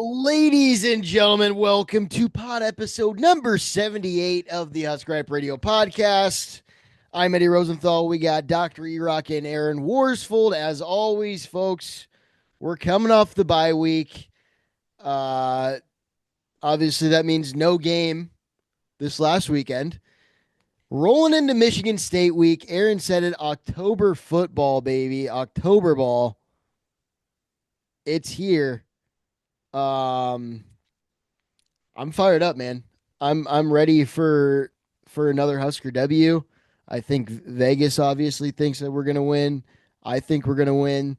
Ladies and gentlemen, welcome to pod episode number 78 of the Husker Radio podcast. I'm Eddie Rosenthal. We got Dr. E-Rock and Aaron Worsfold. As always, folks, we're coming off the bye week. Uh, Obviously, that means no game this last weekend. Rolling into Michigan State week. Aaron said it, October football, baby. October ball. It's here. Um, I'm fired up, man. I'm ready for another Husker W. I think Vegas obviously thinks that we're gonna win. I think we're gonna win.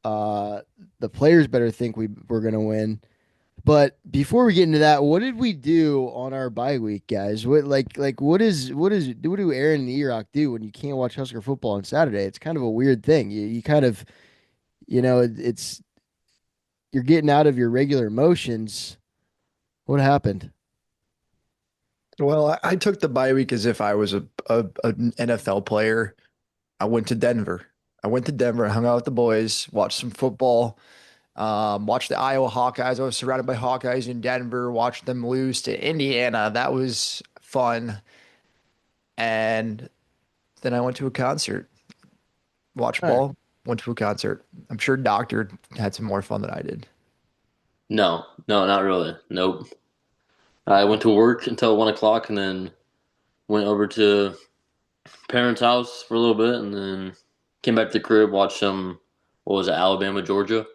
Uh, the players better think we're gonna win. But before we get into that, what did we do on our bye week, guys? What do Aaron and Erock do when you can't watch Husker football on Saturday? It's kind of a weird thing. You kind of it's you're getting out of your regular motions. What happened? Well, I took the bye week as if I was an NFL player. I went to Denver. I went to Denver, hung out with the boys, watched some football, watched the Iowa Hawkeyes. I was surrounded by Hawkeyes in Denver, watched them lose to Indiana. That was fun. And then I went to a concert, watched All right. ball, went to a concert. I'm sure Doctor had some more fun than I did. No, no, not really. Nope. I went to work until 1 o'clock and then went over to parents' house for a little bit and then came back to the crib, watched some, what was it, Alabama, Georgia?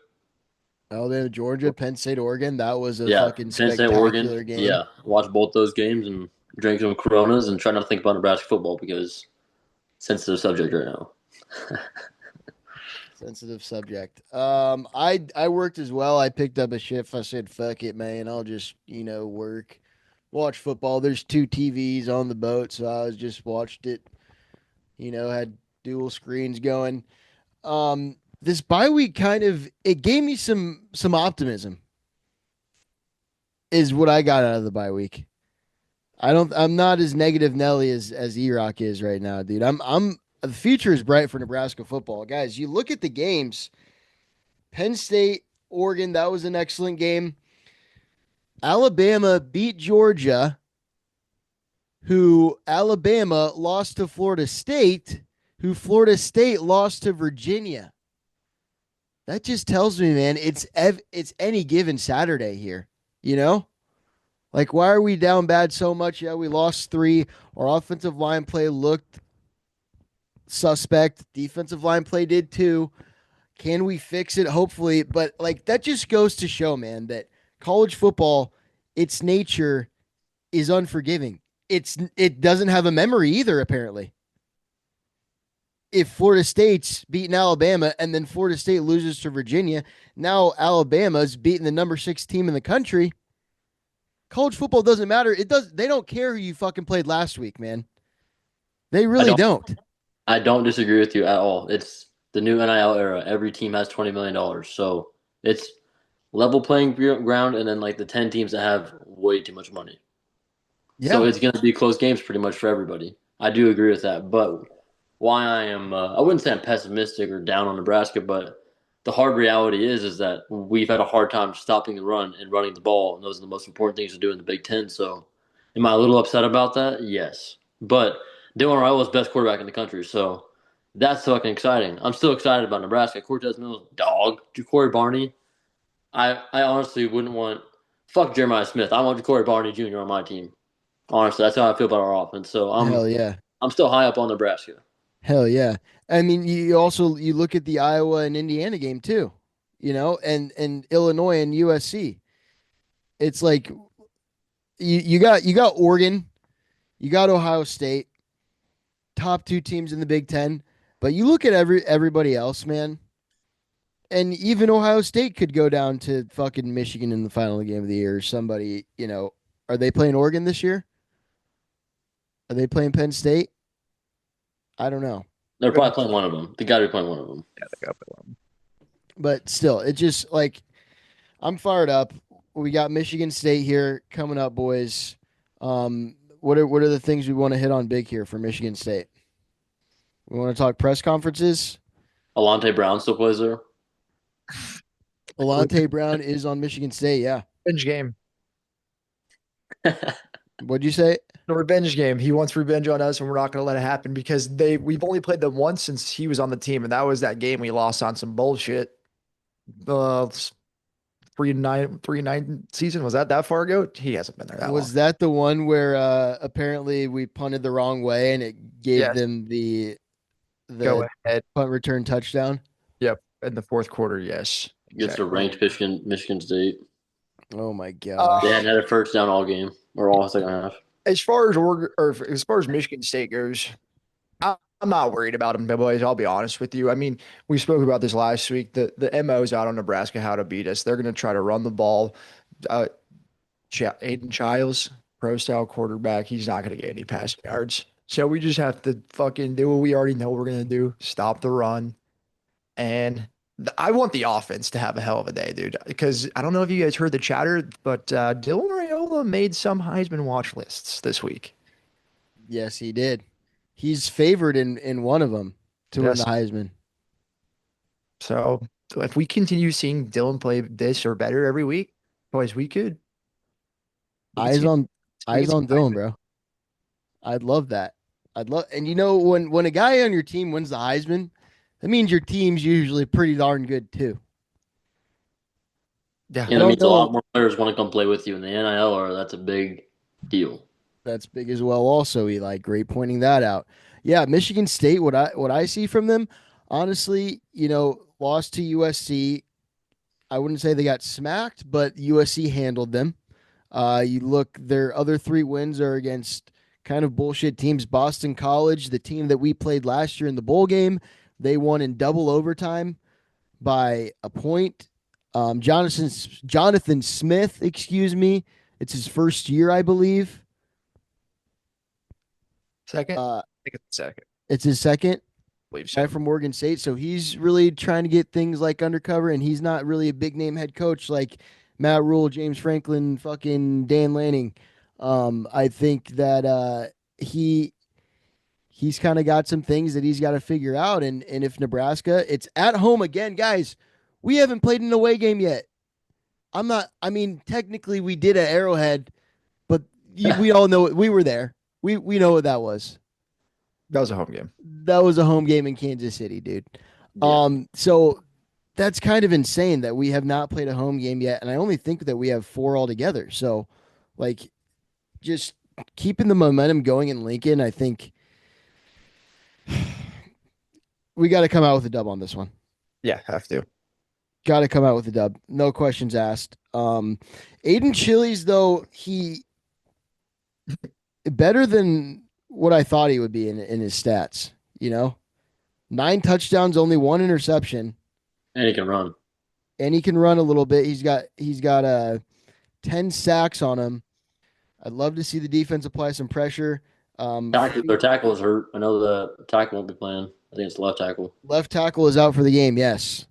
Alabama, Georgia, Penn State, Oregon. That was a Yeah, fucking Penn State, Oregon. spectacular game. Yeah, watched both those games and drank some Coronas and tried not to think about Nebraska football because sensitive subject right now. Sensitive subject. I worked as well. I picked up a shift. I said, "Fuck it, man. I'll just work, watch football." There's two TVs on the boat, so I was just watched it. Had dual screens going. This bye week kind of it gave me some optimism. Is what I got out of the bye week. I'm not as negative Nelly as E-Rock is right now, dude. I'm the future is bright for Nebraska football. Guys, you look at the games. Penn State, Oregon, that was an excellent game. Alabama beat Georgia, who Alabama lost to Florida State, who Florida State lost to Virginia. That just tells me, man, it's any given Saturday here, you know? Like, why are we down bad so much? Yeah, we lost three. Our offensive line play looked suspect. Defensive line play did too. Can we fix it? Hopefully. But, like, that just goes to show, man, that college football, its nature is unforgiving. It doesn't have a memory either, apparently. If Florida State's beating Alabama and then Florida State loses to Virginia, now Alabama's beating the number 6 team in the country. College football doesn't matter. They don't care who you fucking played last week, man. They I really don't, don't. I don't disagree with you at all. It's the new NIL era. Every team has $20 million, so it's level playing ground, and then like the 10 teams that have way too much money. So Yeah. it's going to be close games pretty much for everybody. I do agree with that. But why I wouldn't say I'm pessimistic or down on Nebraska, but the hard reality is that we've had a hard time stopping the run and running the ball, and those are the most important things to do in the Big Ten. So am I a little upset about that? Yes. But Dylan Raiola is the best quarterback in the country, so that's fucking exciting. I'm still excited about Nebraska. Cortez Mills, dog. Corey Barney. I honestly wouldn't want fuck Jeremiah Smith. I want Corey Barney Jr. on my team. Honestly, that's how I feel about our offense. So Hell yeah. I'm still high up on Nebraska. Hell yeah. I mean, you look at the Iowa and Indiana game too, and Illinois and USC. It's like you got Oregon, you got Ohio State, top two teams in the Big Ten. But you look at everybody else, man, and even Ohio State could go down to fucking Michigan in the final game of the year. Or somebody, are they playing Oregon this year? Are they playing Penn State? I don't know. They're probably playing one of them. They got to be playing one of them. Yeah, they got one. But still, it just like I'm fired up. We got Michigan State here coming up, boys. What are the things we want to hit on big here for Michigan State? We want to talk press conferences. Alante Brown still plays there. Alante Brown is on Michigan State. Yeah. Revenge game. What'd you say? The revenge game. He wants revenge on us, and we're not going to let it happen because we've only played them once since he was on the team, and that was that game we lost on some bullshit. Uh, 3-9 season, was that far ago? He hasn't been there that long. Was that the one where apparently we punted the wrong way and it gave Yes. them the Go ahead. punt return touchdown? Yep. In the fourth quarter, yes. Against a Exactly. ranked Michigan State. Oh my gosh. They hadn't had a first down all game or all second half. As far as Michigan State goes, I'm not worried about them, boys. I'll be honest with you. I mean, we spoke about this last week. The MO's out on Nebraska how to beat us. They're going to try to run the ball. Aiden Childs, pro style quarterback, he's not going to get any passing yards. So we just have to fucking do what we already know we're going to do: stop the run. And I want the offense to have a hell of a day, dude. Because I don't know if you guys heard the chatter, but Dylan Raiola made some Heisman watch lists this week. Yes, he did. He's favored in one of them to win the Heisman. So if we continue seeing Dylan play this or better every week, boys, we could. Eyes on Dylan, bro. I'd love that. And you know, when a guy on your team wins the Heisman, that means your team's usually pretty darn good too. Yeah, and it means a lot more players want to come play with you in the NIL, or that's a big deal. That's big as well. Also, Eli, great pointing that out. Yeah, Michigan State. What I see from them, honestly, you know, lost to USC. I wouldn't say they got smacked, but USC handled them. You look, their other three wins are against kind of bullshit teams. Boston College, the team that we played last year in the bowl game, they won in double overtime by a point. Jonathan Smith, excuse me. It's his first year, I believe. Second? I think it's second. It's his second. I believe so. Guy from Oregon State. So he's really trying to get things like undercover, and he's not really a big name head coach like Matt Rule, James Franklin, fucking Dan Lanning. I think that he's kind of got some things that he's got to figure out. And if Nebraska, it's at home again, guys. We haven't played an away game yet. I mean, technically we did at Arrowhead, but we all know we were there. We know what that was. That was a home game. That was a home game in Kansas City, dude. Yeah. So that's kind of insane that we have not played a home game yet. And I only think that we have 4 altogether. So, like, just keeping the momentum going in Lincoln, I think we got to come out with a dub on this one. Yeah, have to. Got to come out with a dub. No questions asked. Aiden Chili's, though, he better than what I thought he would be in his stats, you know? 9 touchdowns, only 1 interception. And he can run. And he can run a little bit. He's got 10 sacks on him. I'd love to see the defense apply some pressure. Their tackle is hurt. I know the tackle won't be playing. I think it's the left tackle. Left tackle is out for the game, yes.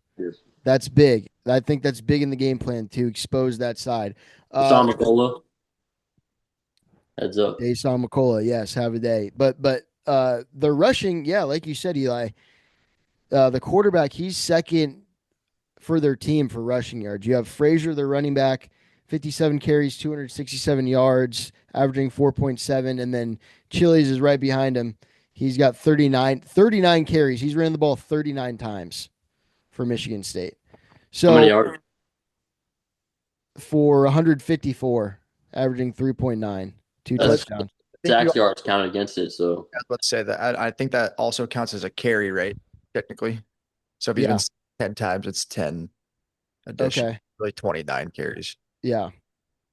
That's big. I think that's big in the game plan to expose that side. Dasan McCullough. Heads up. Dasan McCullough, yes, have a day. But the rushing, yeah, like you said, Eli, the quarterback, he's second for their team for rushing yards. You have Frazier, their running back, 57 carries, 267 yards, averaging 4.7, and then Chili's is right behind him. He's got 39 carries. He's ran the ball 39 times for Michigan State. So how many yards? For 154, averaging 3.9, 2 touchdowns. Sack yards counted against it. So I was about to say that. I think that also counts as a carry, right? Technically. So if he's been 10 times, it's 10 addition. Okay. Really 29 carries. Yeah.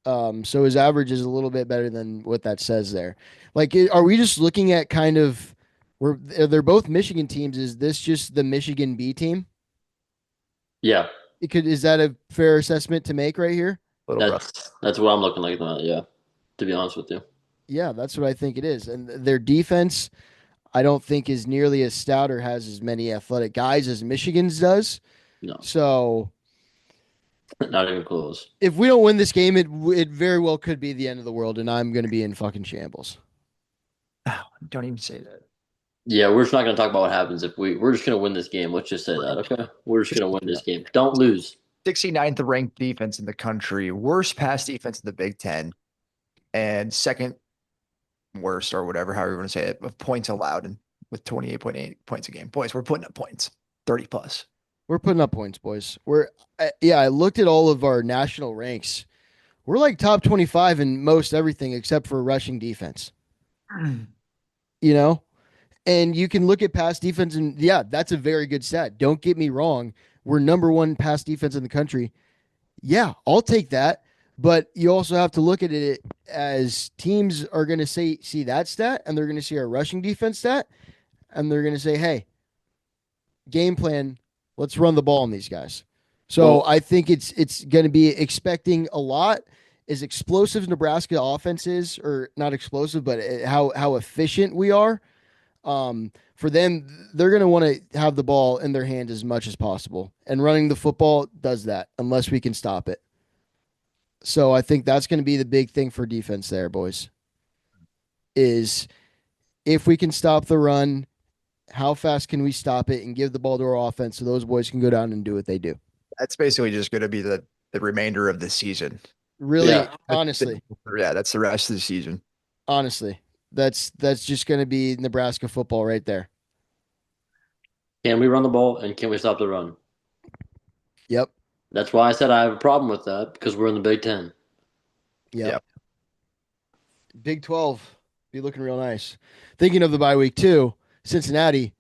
So his average is a little bit better than what that says there. Like, are we just looking at kind of they're both Michigan teams? Is this just the Michigan B team? Yeah. Is that a fair assessment to make right here? That's what I'm looking like. Yeah. To be honest with you. Yeah, that's what I think it is. And their defense, I don't think is nearly as stout or has as many athletic guys as Michigan's does. No. So not even close. If we don't win this game, it very well could be the end of the world, and I'm going to be in fucking shambles. Oh, don't even say that. Yeah, we're just not going to talk about what happens if we're just going to win this game. Let's just say that, okay? We're just going to win this game. Don't lose. 69th ranked defense in the country, worst pass defense in the Big Ten, and second worst or whatever, however you want to say it, of points allowed and with 28.8 points a game. Boys, we're putting up points, 30 plus. We're putting up points, boys. Yeah, I looked at all of our national ranks. We're like top 25 in most everything except for rushing defense, you know? And you can look at pass defense, and yeah, that's a very good stat. Don't get me wrong. We're number one pass defense in the country. Yeah, I'll take that. But you also have to look at it as teams are going to see that stat, and they're going to see our rushing defense stat, and they're going to say, hey, game plan, let's run the ball on these guys. So Well, I think it's going to be expecting a lot. As explosive Nebraska offense is, or not explosive, but how efficient we are. For them, they're going to want to have the ball in their hands as much as possible, and running the football does that unless we can stop it. So I think that's going to be the big thing for defense there, boys. Is if we can stop the run, how fast can we stop it and give the ball to our offense so those boys can go down and do what they do? That's basically just going to be the remainder of the season. Really, yeah. honestly, Yeah, that's the rest of the season. honestly, that's just going to be Nebraska football right there. Can we run the ball and can we stop the run? Yep, That's why I said I have a problem with that because we're in the Big Ten. yep. Big 12 be looking real nice. Thinking of the bye week too, Cincinnati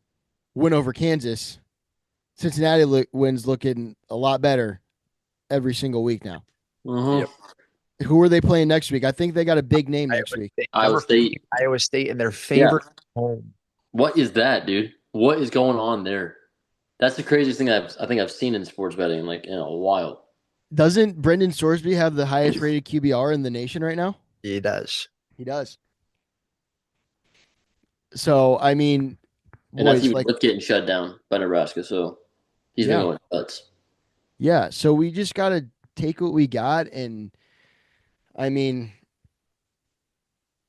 win over Kansas. Cincinnati wins looking a lot better every single week now. Uh-huh. Who are they playing next week? I think they got a big name next week. Iowa State. Iowa State in their favorite home. What is that, dude? What is going on there? That's the craziest thing I think I've seen in sports betting like in a while. Doesn't Brendan Sorsby have the highest rated QBR in the nation right now? He does. He does. So I mean, And that's boys, even like, with getting shut down by Nebraska. So he's been going nuts. yeah. So we just gotta take what we got, and I mean,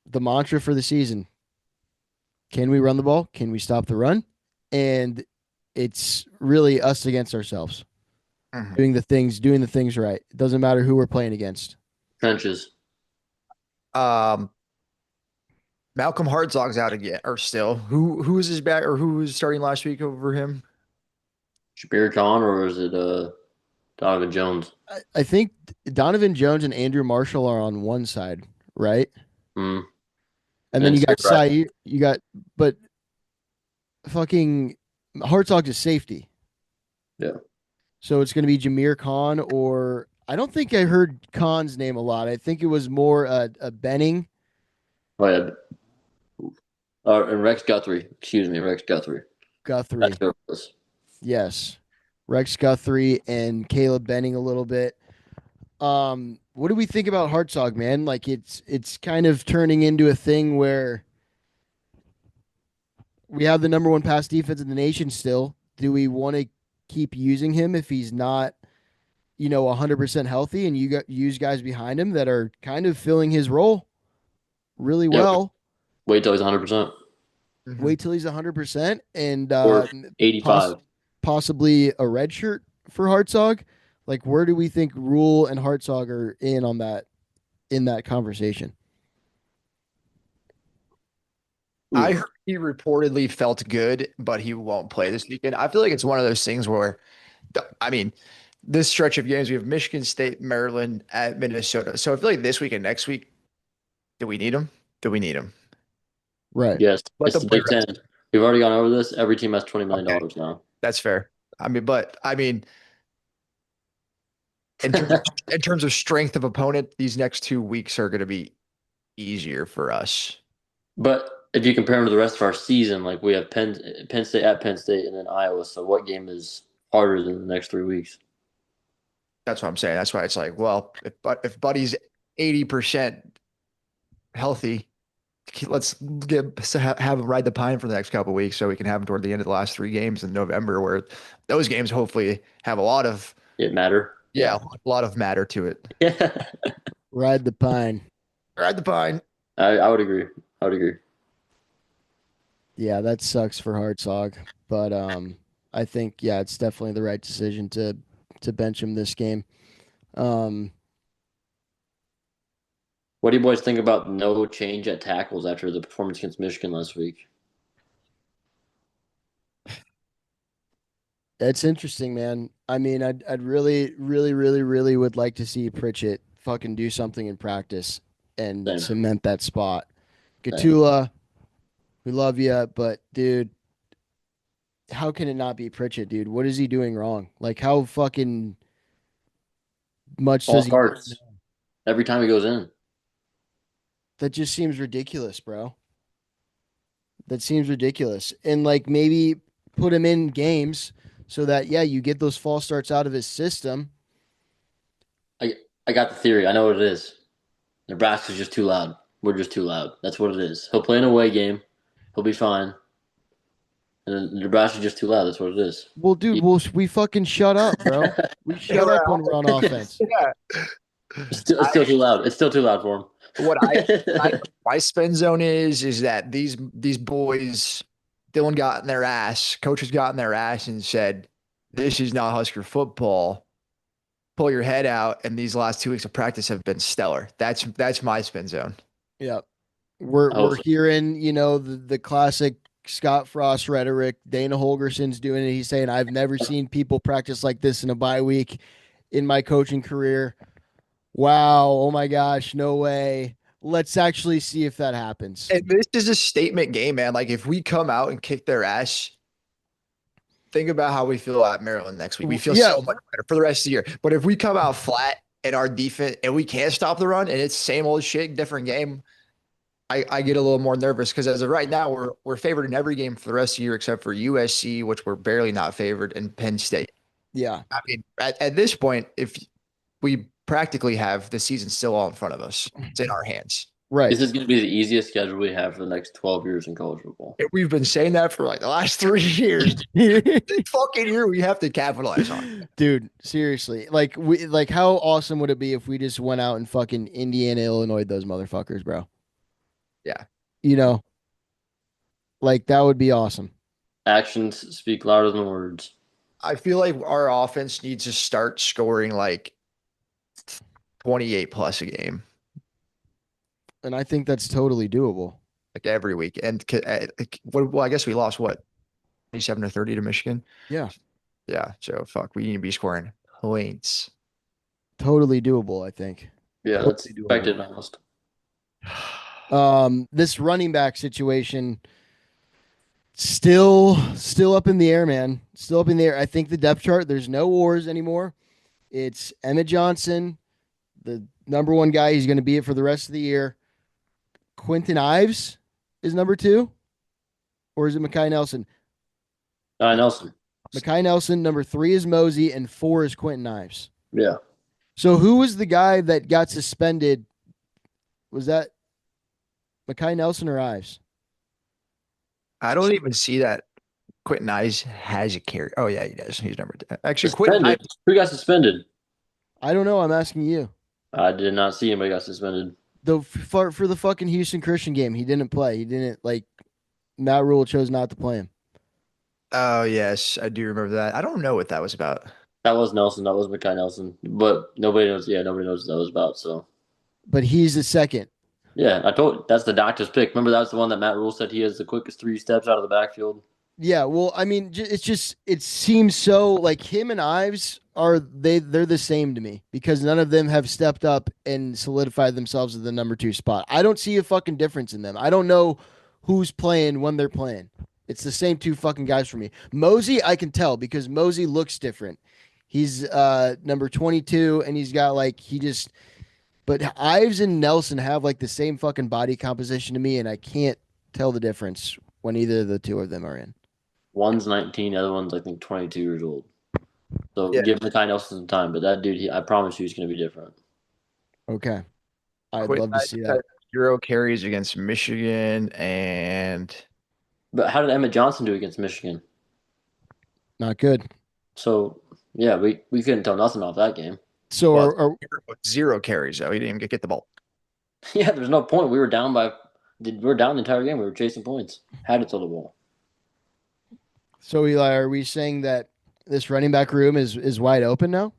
the mantra for the season: can we run the ball? Can we stop the run? And it's really us against ourselves, Mhm. doing the things right. It doesn't matter who we're playing against. Trenches. Malcolm Hartzog's out again, or still. Who was his back, or who was starting last week over him? Shabir Khan or is it Donovan Jones? I think Donovan Jones and Andrew Marshall are on one side, right? Hmm. And then And you got Sayer- but fucking Hartzog's a safety. Yeah. So it's going to be Jameer Khan, or I don't think I heard Khan's name a lot. I think it was more a Benning. Oh, yeah. And Rex Guthrie. Excuse me, Rex Guthrie. Guthrie. That's who it was. Yes. Rex Guthrie and Caleb Benning a little bit. What do we think about Hartzog, man? Like it's kind of turning into a thing where we have the number one pass defense in the nation still. Do we want to keep using him if he's not, 100% healthy, and you use guys behind him that are kind of filling his role really Yeah. well? Wait till he's 100%. Mhm. Wait till he's 100% and Or 85. possibly a red shirt for Hartzog. Like, where do we think Rule and Hartzog are in that conversation? I heard he reportedly felt good, but he won't play this weekend. I feel like it's one of those things where, I mean, this stretch of games, we have Michigan State, Maryland, at Minnesota. So I feel like this week and next week, do we need him? Do we need him? Right. Yes. Let It's them the play Big Ten. We've already gone over this. Every team has $20 million Okay. now. That's fair. In terms in terms of strength of opponent, these next 2 weeks are going to be easier for us. But if you compare them to the rest of our season, like we have Penn State at Penn State and then Iowa. So what game is harder than the next 3 weeks? That's what I'm saying. That's why it's like, well, if Buddy's 80% healthy, let's have him ride the pine for the next couple of weeks so we can have him toward the end of the last 3 games in November, where those games hopefully have a lot of It matter. a lot of matter to it. Yeah. Ride the pine. Ride the pine. I would agree. I would agree. Yeah, that sucks for Hartzog, but I think it's definitely the right decision to to bench him this game. Um, What do you boys think about no change at tackles after the performance against Michigan last week? That's interesting, man. I mean, I'd really, really, really, really would like to see Pritchett fucking do something in practice and Same. cement that spot. Same. Gatula, we love you, but dude, how can it not be Pritchett, dude? What is he doing wrong? Like, how fucking much All does he not know? starts every time he goes in. That just seems ridiculous, bro. That seems ridiculous. And like maybe put him in games so that yeah, you get those false starts out of his system. I I got the theory. I know what it is. Nebraska's just too loud. We're just too loud. That's what it is. He'll play an away game. He'll be fine. And then Nebraska's just too loud. That's what it is. Well, dude, we fucking shut up, bro. We Yeah, shut up when we're on offense. yeah. It's still too loud. It's still too loud for What I him. my spin zone is that these boys, Dylan got in their ass, coaches got in their ass and said, "This is not Husker football. Pull your head out." And these last 2 weeks of practice have been stellar. That's my spin zone. Yeah. I hope We're so. hearing, the classic Scott Frost rhetoric. Dana Holgerson's doing it. He's saying, I've never seen people practice like this in a bye week in my coaching career. Wow. Oh my gosh. No way. Let's actually see if that happens. And this is a statement game, man. Like if we come out and kick their ass, think about how we feel at Maryland next week. We feel Yeah. so much better for the rest of the year. But if we come out flat and our defense and we can't stop the run and it's same old shit, different game, I get a little more nervous because as of right now, we're favored in every game for the rest of the year except for USC, which we're barely not favored, and Penn State. Yeah. I mean, at this point, if we practically have the season still all in front of us, it's in our hands. Right. This is going to be the easiest schedule we have for the next 12 years in college football. We've been saying that for like the last 3 years. This fucking year, we have to capitalize on it. Dude, seriously. Like how awesome would it be if we just went out and fucking Indiana, Illinois those motherfuckers, bro? Yeah. You know, like that would be awesome. Actions speak louder than words. I feel like our offense needs to start scoring like 28 plus a game, And I think that's totally doable. like every week. And well, I guess we lost what, 27-30 to Michigan. Yeah. Yeah. So fuck, we need to be scoring points. Totally doable, I think. Yeah, that's Totally expected doable. almost. This running back situation still up in the air, man. Still up in the air. I think the depth chart, there's no wars anymore. It's Emmett Johnson, the number one guy. He's going to be it for the rest of the year. Quentin Ives is number two, or is it Mekhi Nelson? Nelson. Mekhi Nelson, number three is Mosey, and four is Quentin Ives. Yeah. So who was the guy that got suspended? Was that Mekhi Nelson or Ives? I don't even see that Quentin Ives has a carry. Oh yeah, he does. He's number 10. Actually, Quentin Suspended. Ives, Who got suspended? I don't know. I'm asking you. I did not see anybody got suspended. For the fucking Houston Christian game, he didn't play. He didn't like. Matt Rule chose not to play him. oh yes, I do remember that. I don't know what that was about. That was Nelson. That was Mekhi Nelson. But nobody knows. Yeah, nobody knows what that was about. So But he's the second. yeah, I told that's the doctor's pick. Remember that was the one that Matt Rule said he has the quickest 3 steps out of the backfield. Yeah, well, I mean, it seems so like him and Ives they're the same to me because none of them have stepped up and solidified themselves at the number two spot. I don't see a fucking difference in them. I don't know who's playing when they're playing. It's the same two fucking guys for me. Mosey, I can tell because Mosey looks different. He's number 22 and he's got like but Ives and Nelson have like the same fucking body composition to me and I can't tell the difference when either of the two of them are in. One's 19, the other one's I think 22 years old. So Yeah. give Mekhi Nelson some time, but that dude, I promise you, he's going to be different. Okay. I'd Quentin love to Ives see had that. 0 carries against Michigan, and But how did Emmett Johnson do against Michigan? Not good. So yeah, we couldn't tell nothing off that game. So well, are 0 carries though. He didn't even get the ball. Yeah, there's no point. We were down the entire game. We were chasing points. Had to throw the ball. so Eli, are we saying that this running back room is wide open now?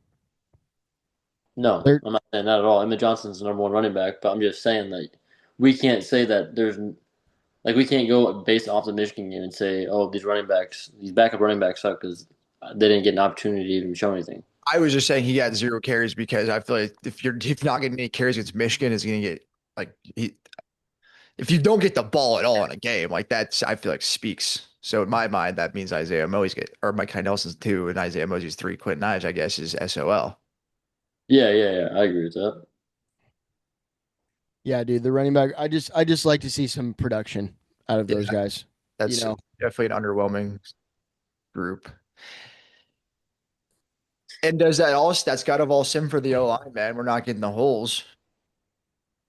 No, They're I'm not saying that at all. Emmett Johnson's the number one running back, but I'm just saying that we can't say that there's like we can't go based off the Michigan game and say, oh, these backup running backs suck because they didn't get an opportunity to even show anything. I was just saying he got 0 carries because I feel like if you're not getting any carries against Michigan, is going to get like if you don't get the ball at all in a game, like that's I feel like speaks. So in my mind, that means Isaiah Mosey's get or Mike Nelson's 2 and Isaiah Mosey's 3. Quentin Ives, I guess, is SOL. Yeah. I agree with that. Yeah, dude, the running back. I just like to see some production out of Yeah, those guys. You that's know, definitely an underwhelming group. And does that all that's got to all sim for the O line, man? We're not getting the holes.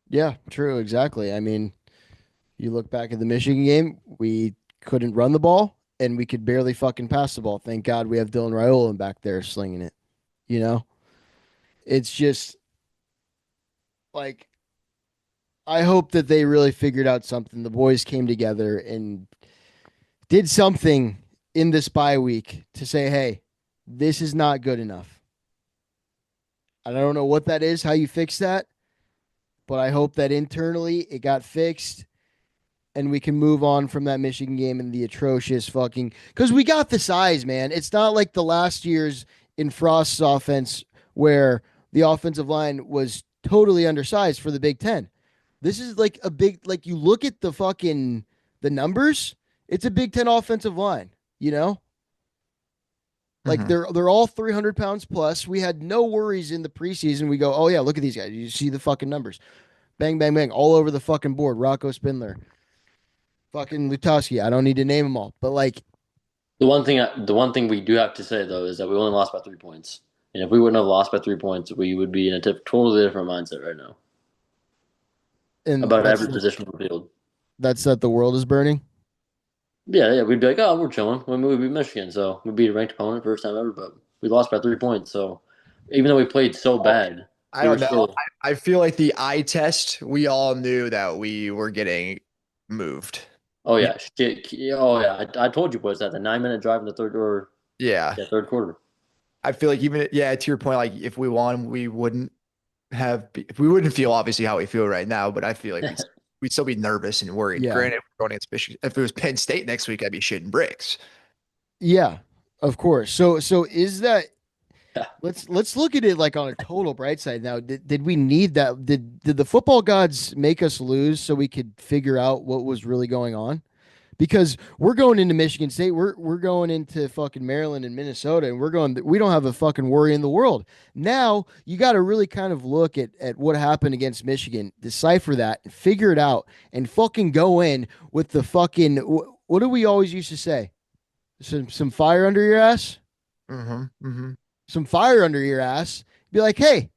yeah, true, exactly. I mean, you look back at the Michigan game, we couldn't run the ball and we could barely fucking pass the ball. Thank God we have Dylan Raiola back there slinging it. You know, it's just like I hope that they really figured out something. The boys came together and did something in this bye week to say, hey, this is not good enough. I don't know what that is, how you fix that, but I hope that internally it got fixed and we can move on from that Michigan game and the atrocious fucking because we got the size, man. It's not like the last year's in Frost's offense where the offensive line was totally undersized for the Big Ten. This is like a big like you look at the numbers, it's a Big Ten offensive line, you know? Like Mhm. they're all 300 pounds plus. We had no worries in the preseason. We go, oh yeah, look at these guys. You see the fucking numbers. Bang, bang, bang, all over the fucking board. Rocco Spindler, fucking Lutoski. I don't need to name them all, but like, The one thing we do have to say though is that we only lost by 3 points, and if we wouldn't have lost by 3 points, we would be in a totally different mindset right now and about every position on the field. that's that the world is burning. Yeah, we'd be like, oh, we're chilling. We beat Michigan, so we beat a ranked opponent first time ever, but we lost by 3 points. So even though we played so bad, I we were don't know. still. I feel like the eye test, we all knew that we were getting moved. Oh We, yeah, shit. Oh yeah, I told you was that the 9 minute drive in the yeah. third quarter. I feel like even yeah, to your point, like if we won, we wouldn't we wouldn't feel obviously how we feel right now, but I feel like we'd still be nervous and worried. Yeah, Granted, if we're going against Michigan, if it was Penn State next week, I'd be shitting bricks. yeah, of course. So is that Yeah. let's look at it like on a total bright side now. Did we need that? Did the football gods make us lose so we could figure out what was really going on? Because we're going into Michigan State, we're going into fucking Maryland and Minnesota, and we don't have a fucking worry in the world. Now you got to really kind of look at what happened against Michigan, decipher that, and figure it out, and fucking go in with the fucking what do we always used to say? Some fire under your ass, Mm-hmm. Mm-hmm. some fire under your ass. Be like, hey,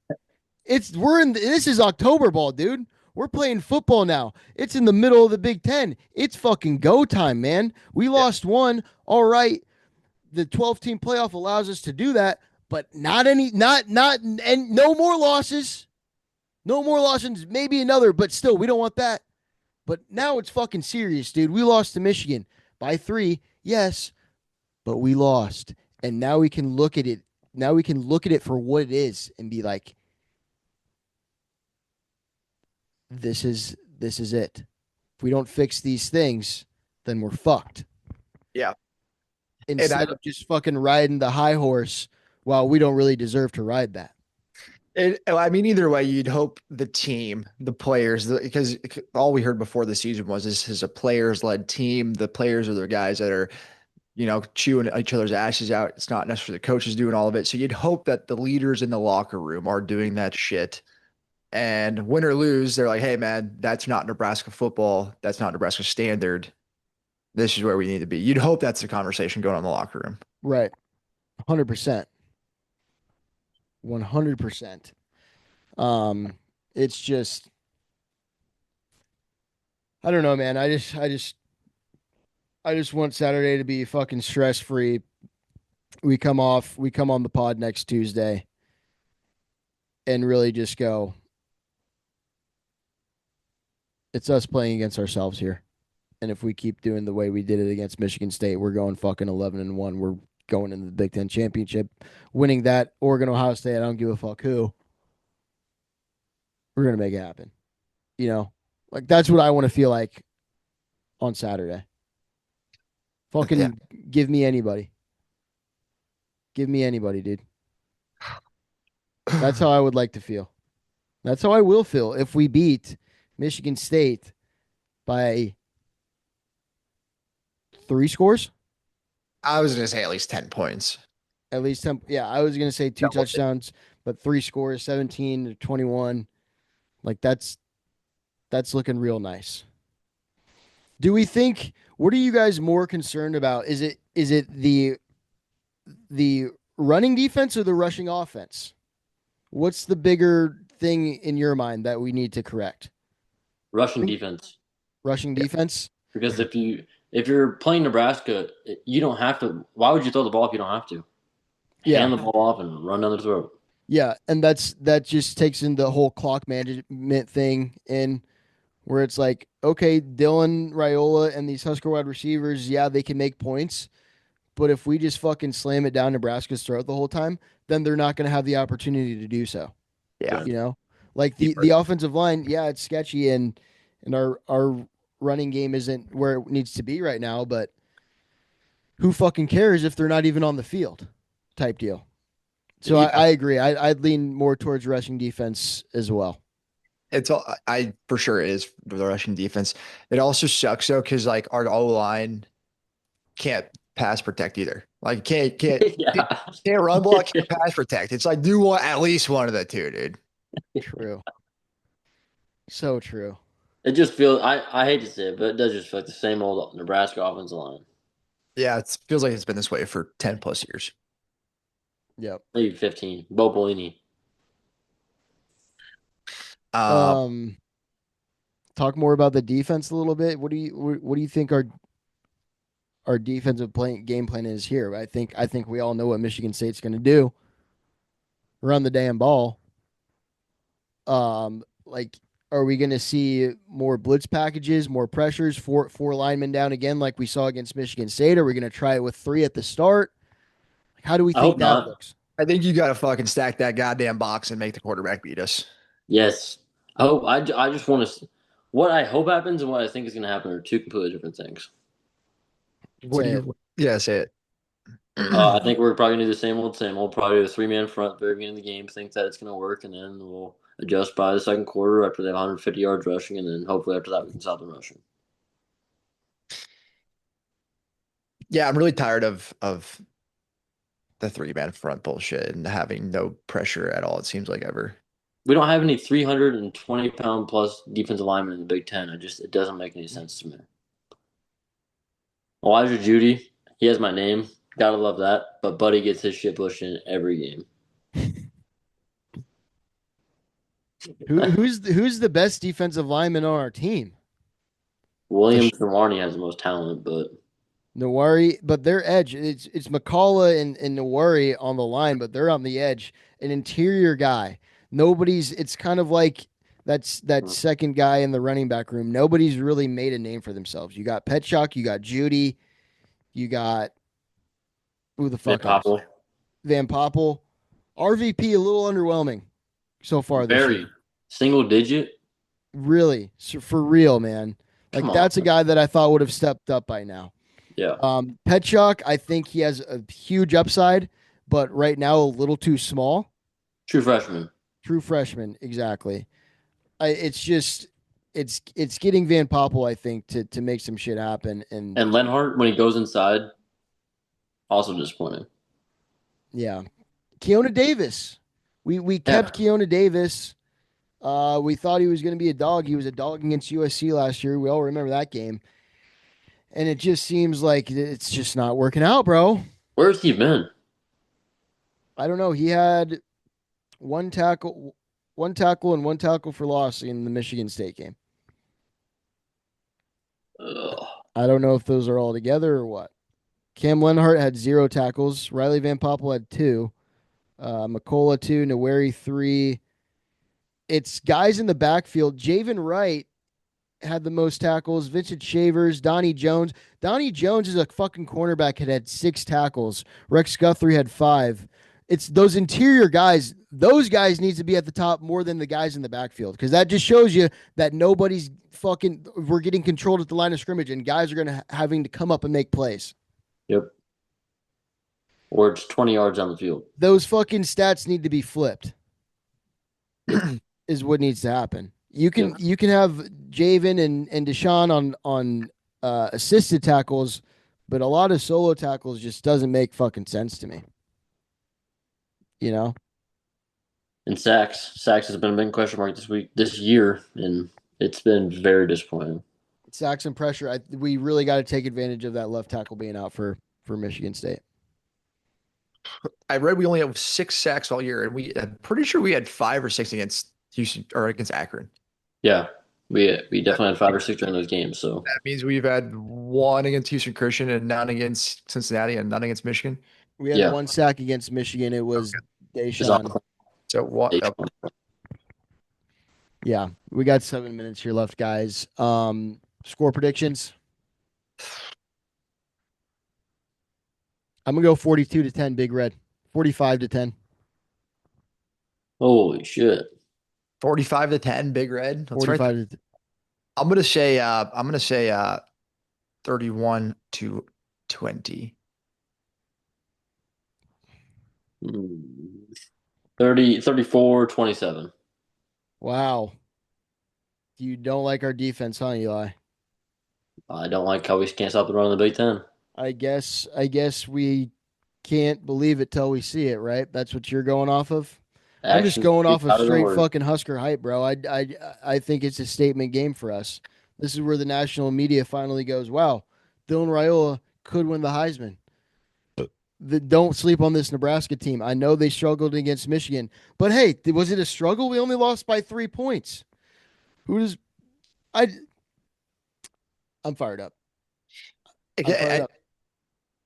this is October ball, dude. We're playing football now. It's in the middle of the Big Ten. It's fucking go time, man. We Yeah. lost one. All right. The 12-team playoff allows us to do that, but and no more losses. No more losses. Maybe another, but still, we don't want that. But now it's fucking serious, dude. We lost to Michigan by 3. Yes, but we lost. And now we can look at it. Now we can look at it for what it is and be like, this is it. If we don't fix these things, then we're fucked. Yeah. And Instead of just fucking riding the high horse while we don't really deserve to ride that. I mean, either way, you'd hope the team, the players, because all we heard before the season was this is a players-led team. The players are the guys that are, chewing each other's ashes out. It's not necessarily the coaches doing all of it. So you'd hope that the leaders in the locker room are doing that shit. And win or lose, they're like, hey, man, that's not Nebraska football. That's not Nebraska standard. This is where we need to be. You'd hope that's the conversation going on in the locker room. Right. 100%. 100%. It's just I don't know, man. I just want Saturday to be fucking stress free. We come on the pod next Tuesday and really just go, it's us playing against ourselves here. And if we keep doing the way we did it against Michigan State, we're going fucking 11-1. We're going into the Big Ten championship, winning that Oregon Ohio State. I don't give a fuck who. We're gonna make it happen. You know, like that's what I want to feel like on Saturday. Yeah. Fucking give me anybody. Give me anybody, dude. That's how I would like to feel. That's how I will feel if we beat Michigan State by 3 scores. I was gonna say at least 10 points. At least 10. Yeah, I was going to say two Double it. touchdowns, but 3 scores, 17-21. Like that's looking real nice. Do we think what are you guys more concerned about? Is it the running defense or the rushing offense? What's the bigger thing in your mind that we need to correct? Rushing defense. Rushing Yeah. defense? Because if you're playing Nebraska, you don't have to. Why would you throw the ball if you don't have to? Hand the ball off and run down the throat. Yeah, and that just takes in the whole clock management thing in where it's like, okay, Dylan Raiola and these Husker wide receivers, yeah, they can make points, but if we just fucking slam it down Nebraska's throat the whole time, then they're not going to have the opportunity to do so. Yeah. You know, like the offensive line, yeah, it's sketchy and our running game isn't where it needs to be right now, but who fucking cares if they're not even on the field type deal. So Yeah. I agree. I'd lean more towards rushing defense as well. It's all I for sure is the rushing defense. It also sucks though, because like our O line can't pass protect either. Like can't Yeah. can't run block, can't pass protect. It's like do one at least one of the two, dude. True. So true. It just feels. I hate to say it, but it does just feel like the same old Nebraska offensive line. Yeah, it feels like it's been this way for 10 plus years. Yep. Maybe 15. Bo Pelini. Um, Talk more about the defense a little bit. What do you think our defensive game plan is here? I think we all know what Michigan State's going to do. Run the damn ball. Like, are we going to see more blitz packages, more pressures, four linemen down again, like we saw against Michigan State? Are we going to try it with 3 at the start? How do we I think hope that not. looks? I think you got to fucking stack that goddamn box and make the quarterback beat us. Yes. I hope. I just want to. What I hope happens and what I think is going to happen are two completely different things. What do Say it. you? Yeah, say it. I think we're probably going to do the same old same. We'll probably do a 3-man front at the very beginning of the game, think that it's going to work, and then we'll adjust by the second quarter after they have 150 yards rushing, and then hopefully after that we can stop them rushing. Yeah, I'm really tired of the 3-man front bullshit and having no pressure at all. It seems like ever. We don't have any 320-pound plus defensive linemen in the Big Ten. It doesn't make any sense to me. Elijah Judy, he has my name. Gotta love that. But Buddy gets his shit pushed in every game. Who's the best defensive lineman on our team? Williams Nwarni has the most talent, but Nawari, but their edge, it's McCullough and Nawari on the line, but they're on the edge. An interior guy. It's kind of like that second guy in the running back room. Nobody's really made a name for themselves. You got Petchak, you got Judy, you got who the fuck else? Popple. Van Poppel. RVP a little underwhelming so far this Very year. single digit. Really, so for real, man. Like Come on. that's a guy that I thought would have stepped up by now. Yeah. Petchak, I think he has a huge upside, but right now a little too small. True freshman. True freshman, exactly. It's getting Van Poppel, I think, to make some shit happen. And Lenhart, when he goes inside, also disappointing. yeah, Keona Davis. We kept Keona Davis. We thought he was going to be a dog. He was a dog against USC last year. We all remember that game. And it just seems like it's just not working out, bro. Where's he been? I don't know. He had one tackle and one tackle for loss in the Michigan State game. Ugh. I don't know if those are all together or what. Cam Lenhart had 0 tackles. Riley Van Poppel had 2. McCullough 2. Nawari 3. It's guys in the backfield. Javen Wright had the most tackles. Vincent Shavers, Donnie Jones. Donnie Jones is a fucking cornerback, had 6 tackles. Rex Guthrie had 5. It's those interior guys. Those guys need to be at the top more than the guys in the backfield, because that just shows you that nobody's fucking. We're getting controlled at the line of scrimmage, and guys are gonna having to come up and make plays. Yep. Or it's 20 yards on the field. Those fucking stats need to be flipped. Is what needs to happen. You can have Javen and Deshaun on assisted tackles, but a lot of solo tackles just doesn't make fucking sense to me. You know? And sacks has been a big question mark this year, and it's been very disappointing. Sacks and pressure. We really got to take advantage of that left tackle being out for Michigan State. I read we only have 6 sacks all year, and I'm pretty sure we had 5 or 6 against Houston or against Akron. Yeah, we definitely had 5 or 6 during those games. So that means we've had 1 against Houston Christian and none against Cincinnati and none against Michigan. We had 1 sack against Michigan. It was Deshaun. So what? Yeah, we got 7 minutes here left, guys. Score predictions. I'm gonna go 42-10, Big Red. 45-10. Holy shit! 45-10, Big Red. That's 45 right. to I'm gonna say 31-20. 34-27. Wow. You don't like our defense, huh, Eli? I don't like how we can't stop the run in the Big Ten. I guess we can't believe it till we see it, right? That's what you're going off of. I'm just going off of straight fucking Husker hype, bro. I think it's a statement game for us. This is where the national media finally goes, wow, Dylan Raiola could win the Heisman. Don't sleep on this Nebraska team. I know they struggled against Michigan, but hey, was it a struggle? We only lost by 3 points. I'm fired up.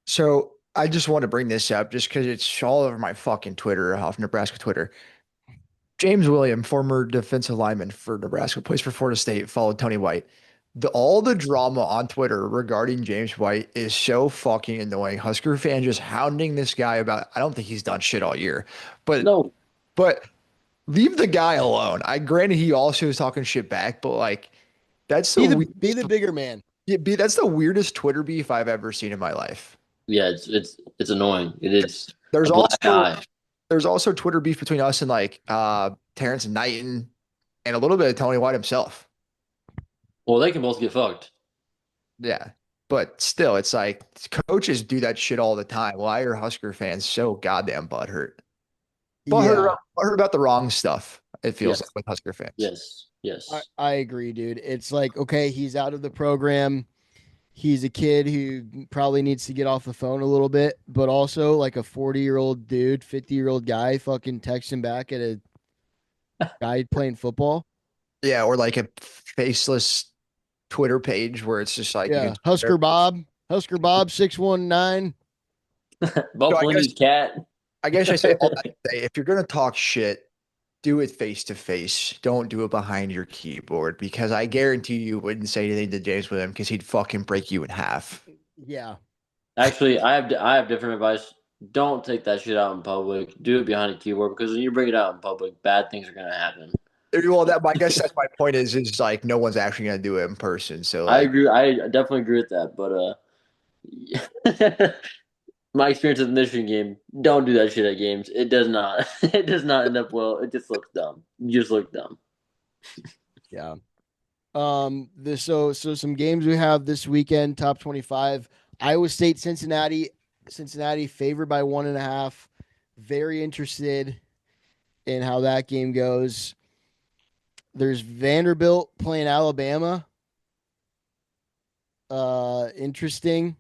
So I just want to bring this up just because it's all over my fucking Twitter, off Nebraska Twitter. James William, former defensive lineman for Nebraska, plays for Florida State, followed Tony White. All the drama on Twitter regarding James White is so fucking annoying. Husker fans just hounding this guy about. I don't think he's done shit all year, but leave the guy alone. Granted he also is talking shit back, but like that's be the bigger man. Yeah, that's the weirdest Twitter beef I've ever seen in my life. Yeah, it's annoying. It is. There's also Twitter beef between us and like Terrence Knighton and a little bit of Tony White himself. Well, they can both get fucked. Yeah, but still, it's like coaches do that shit all the time. Why are Husker fans so goddamn butthurt? Butthurt about the wrong stuff. It feels like with Husker fans. Yes. I agree, dude. It's like, okay, he's out of the program. He's a kid who probably needs to get off the phone a little bit, but also like a 40-year-old dude, 50-year-old guy fucking texting back at a guy playing football. Yeah, or like a faceless Twitter page where it's just like Husker Bob 619. Buffalo's cat. I guess I say all that to say, if you're gonna talk shit, do it face to face. Don't do it behind your keyboard, because I guarantee you wouldn't say anything to James Williams because he'd fucking break you in half. Yeah. Actually, I have different advice. Don't take that shit out in public. Do it behind a keyboard, because when you bring it out in public, bad things are gonna happen. Well, I guess that's my point. Is like no one's actually gonna do it in person. So I agree. I definitely agree with that. But my experience at the Michigan game, don't do that shit at games. It does not. It does not end up well. It just looks dumb. You just look dumb. Yeah. So some games we have this weekend, top 25. Iowa State, Cincinnati. Cincinnati favored by 1.5. Very interested in how that game goes. There's Vanderbilt playing Alabama. Interesting.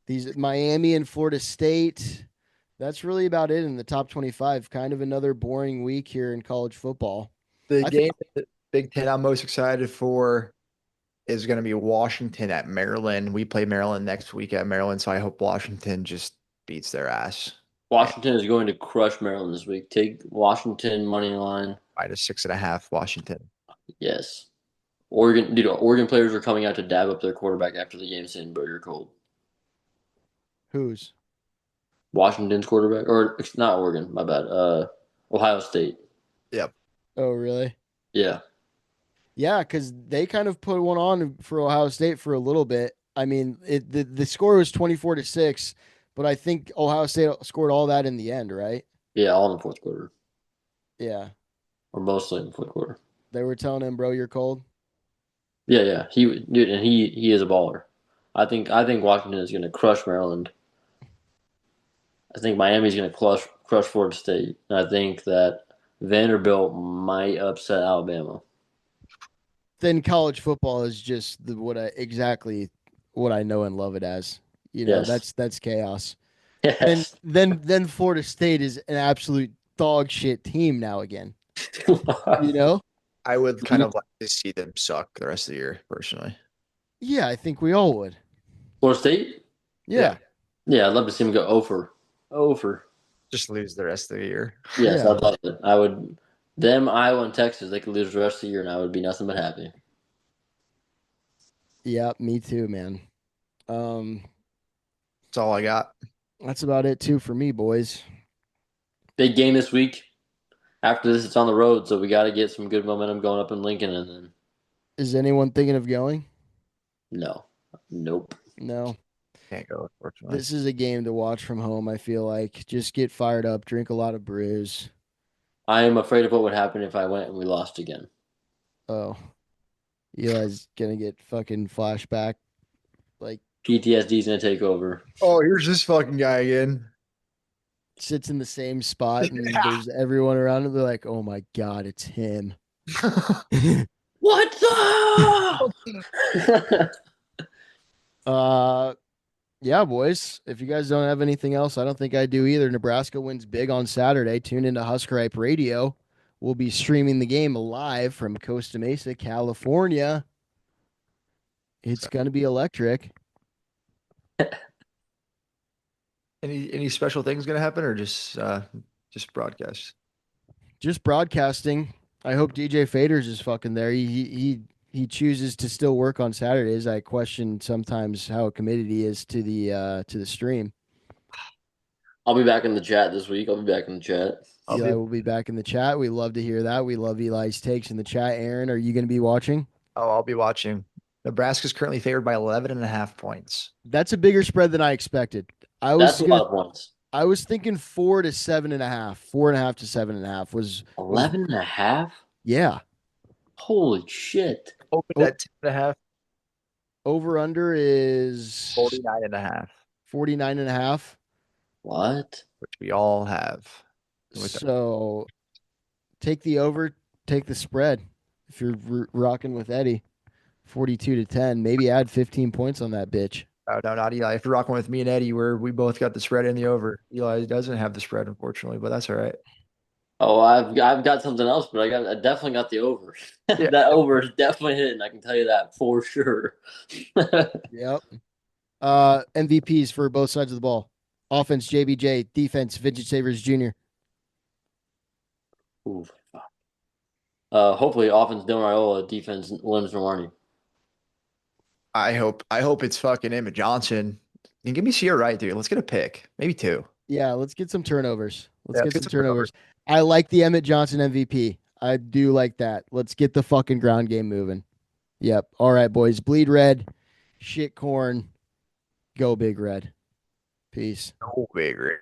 These Miami and Florida State. That's really about it in the top 25. Kind of another boring week here in college football. The game in the Big Ten I'm most excited for is going to be Washington at Maryland. We play Maryland next week at Maryland, so I hope Washington just beats their ass. Washington is going to crush Maryland this week. Take Washington money line. -6.5 Washington. Yes. Oregon players are coming out to dab up their quarterback after the game saying, "Bro, you're cold." Who's? Washington's quarterback, or it's not Oregon, my bad. Ohio State. Yep. Oh, really? Yeah, Yeah, because they kind of put one on for Ohio State for a little bit. I mean, the score was 24-6, but I think Ohio State scored all that in the end, right? yeah, all in the fourth quarter, Yeah. or mostly in the fourth quarter. They were telling him, bro, you're cold. Yeah, yeah, and he is a baller. I think Washington is going to crush Maryland. I think Miami's going to crush Florida State, and I think that Vanderbilt might upset Alabama. Then college football is just exactly what I know and love it as. Yes, That's chaos. Then yes. then then Florida State is an absolute dog shit team now again. You know? I would kind of like to see them suck the rest of the year, personally. Yeah, I think we all would. Florida State? Yeah. Yeah, I'd love to see him go over. Over. Just lose the rest of the year. Yes, Yeah. I'd love it. I would. Them, Iowa, and Texas, they could lose the rest of the year, and I would be nothing but happy. Yeah, me too, man. Um, That's all I got. that's about it too for me, boys. Big game this week. After this, it's on the road, so we got to get some good momentum going up in Lincoln, and then Is anyone thinking of going? no, nope. No. Can't go, unfortunately. This is a game to watch from home, I feel like. Just get fired up, drink a lot of brews. I am afraid of what would happen if I went and we lost again. Oh, Eli's gonna get fucking flashback. Like PTSD is gonna take over. Oh, here's this fucking guy again. sits in the same spot and there's everyone around him. They're like, oh my God, it's him. What's up? uh yeah, boys. If you guys don't have anything else, I don't think I do either. Nebraska wins big on Saturday. Tune into Husker Hype Radio. We'll be streaming the game live from Costa Mesa, California. It's gonna be electric. Any special things gonna happen, or just broadcast? Just broadcasting. I hope DJ Faders is fucking there. He chooses to still work on Saturdays. I question sometimes how committed he is to the stream. I'll be back in the chat this week. I'll be back in the chat. Eli will be back in the chat. We love to hear that. We love Eli's takes in the chat. Aaron, are you going to be watching? I'll be watching. Nebraska's currently favored by 11.5 points. That's a bigger spread than I expected. That's a lot of points. I was thinking 4 to 7.5, 4.5 to 7.5 was 11.5. Yeah. Holy shit! Open at 10.5. Over under is 49.5. 49.5. What? Which we all have. So take the over, take the spread. If you're rocking with Eddie, 42 to 10, maybe add 15 points on that bitch. Oh, no, not Eli. If you're rocking with me and Eddie, we both got the spread in the over. Eli doesn't have the spread, unfortunately, but that's all right. Oh, I've got something else, but I definitely got the over. Yeah. That over is definitely hitting. I can tell you that for sure. Yep. MVPs for both sides of the ball. Offense, JBJ. Defense, Vintage Savers Jr. Ooh, hopefully, offense Dylan Raiola, defense Limbs Marnie. I hope it's fucking Emmett Johnson. And give me Sierra right, dude. Let's get a pick. Maybe 2. Yeah, let's get some turnovers. Yeah, Let's get some turnovers. I like the Emmett Johnson MVP. I do like that. Let's get the fucking ground game moving. Yep. All right, boys. Bleed red. Shit corn. Go big red. Peace. No bigger.